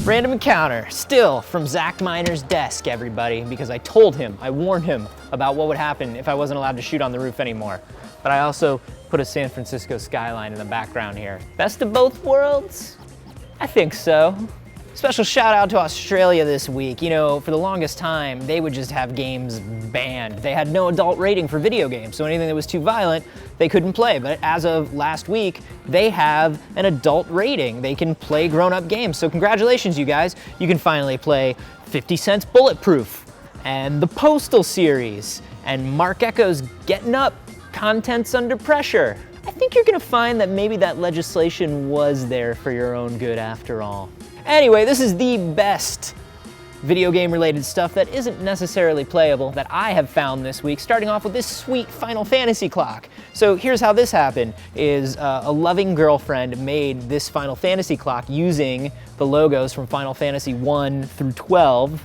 Random encounter, still from Zach Miner's desk, everybody, because I told him, I warned him about what would happen if I wasn't allowed to shoot on the roof anymore. But I also put a San Francisco skyline in the background here. Best of both worlds? I think so. Special shout out to Australia this week. You know, for the longest time, they would just have games banned. They had no adult rating for video games, so anything that was too violent, they couldn't play. But as of last week, they have an adult rating. They can play grown-up games. So congratulations, you guys. You can finally play 50 Cent's Bulletproof and the Postal series and Mark Echo's Getting Up, Contents Under Pressure. I think you're gonna find that maybe that legislation was there for your own good after all. Anyway, this is the best video game related stuff that isn't necessarily playable that I have found this week, starting off with this sweet Final Fantasy clock. So here's how this happened, is a loving girlfriend made this Final Fantasy clock using the logos from Final Fantasy 1 through 12,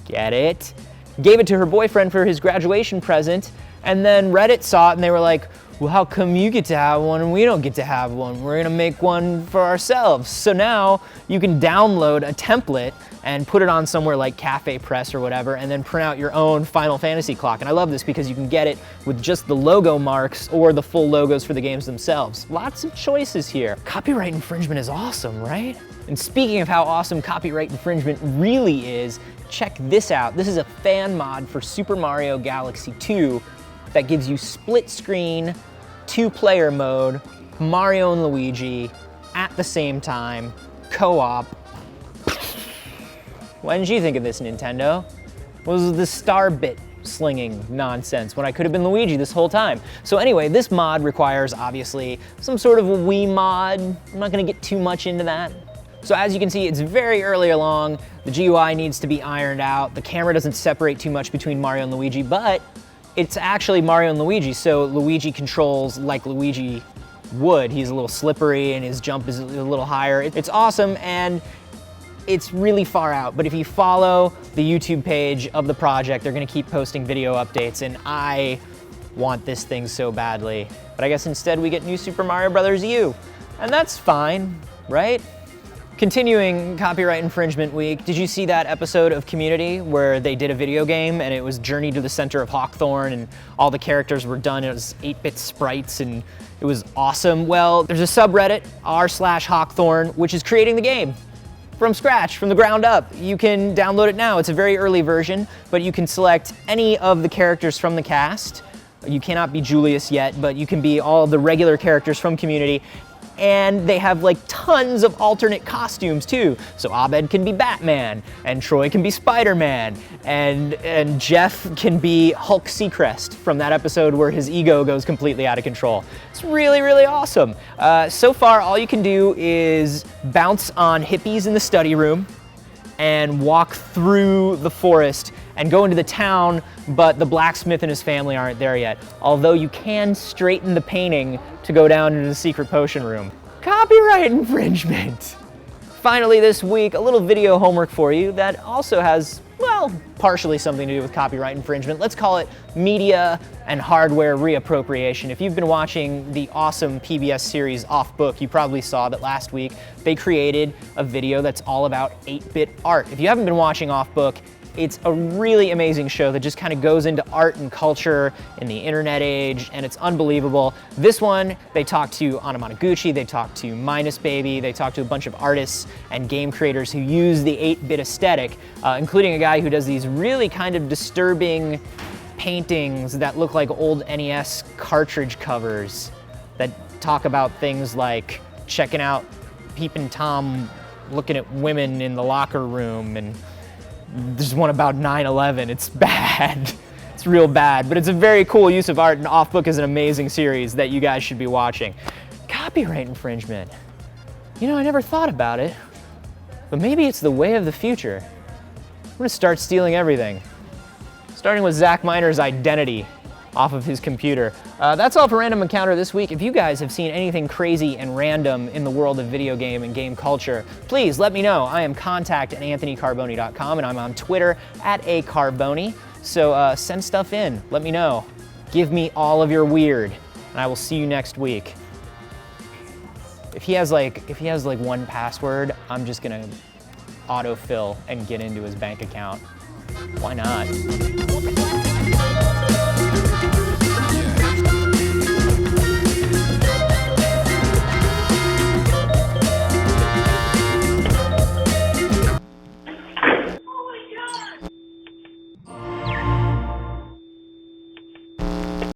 get it? Gave it to her boyfriend for his graduation present, and then Reddit saw it and they were like, well, how come you get to have one and we don't get to have one? We're gonna make one for ourselves. So now you can download a template and put it on somewhere like Cafe Press or whatever, and then print out your own Final Fantasy clock. And I love this because you can get it with just the logo marks or the full logos for the games themselves. Lots of choices here. Copyright infringement is awesome, right? And speaking of how awesome copyright infringement really is, check this out. This is a fan mod for Super Mario Galaxy 2 that gives you split screen, 2-player mode, Mario and Luigi at the same time, co-op. Why didn't you think of this, Nintendo? What was the star bit slinging nonsense when I could have been Luigi this whole time? So anyway, this mod requires obviously some sort of a Wii mod. I'm not gonna get too much into that. So as you can see, it's very early along. The GUI needs to be ironed out. The camera doesn't separate too much between Mario and Luigi, but it's actually Mario and Luigi, so Luigi controls like Luigi would. He's a little slippery and his jump is a little higher. It's awesome and it's really far out, but if you follow the YouTube page of the project, they're gonna keep posting video updates, and I want this thing so badly. But I guess instead we get New Super Mario Bros. U, and that's fine, right? Continuing copyright infringement week, did you see that episode of Community where they did a video game and it was Journey to the Center of Hawthorne and all the characters were done as 8-bit sprites and it was awesome? Well, there's a subreddit, r/Hawthorne, which is creating the game from scratch, from the ground up. You can download it now. It's a very early version, but you can select any of the characters from the cast. You cannot be Julius yet, but you can be all of the regular characters from Community. And they have like tons of alternate costumes too. So Abed can be Batman, and Troy can be Spider-Man, and Jeff can be Hulk Seacrest from that episode where his ego goes completely out of control. It's really, really awesome. So far, all you can do is bounce on hippies in the study room and walk through the forest and go into the town, but the blacksmith and his family aren't there yet. Although you can straighten the painting to go down into the secret potion room. Copyright infringement! Finally this week, a little video homework for you that also has, well, partially something to do with copyright infringement. Let's call it media and hardware reappropriation. If you've been watching the awesome PBS series Off Book, you probably saw that last week they created a video that's all about 8-bit art. If you haven't been watching Off Book, it's a really amazing show that just kind of goes into art and culture in the internet age, and it's unbelievable. This one, they talked to Anamanaguchi, they talked to Minus Baby, they talked to a bunch of artists and game creators who use the 8-bit aesthetic, including a guy who does these really kind of disturbing paintings that look like old NES cartridge covers that talk about things like checking out Peepin' Tom looking at women in the locker room, and there's one about 9/11. It's bad. It's real bad, but it's a very cool use of art, and Off Book is an amazing series that you guys should be watching. Copyright infringement. You know, I never thought about it, but maybe it's the way of the future. I'm gonna start stealing everything, starting with Zach Miner's identity off of his computer. That's all for Random Encounter this week. If you guys have seen anything crazy and random in the world of video game and game culture, please let me know. I am contact@anthonycarboni.com, and I'm on Twitter @acarboni. So send stuff in, let me know. Give me all of your weird, and I will see you next week. If he has like one password, I'm just gonna autofill and get into his bank account. Why not?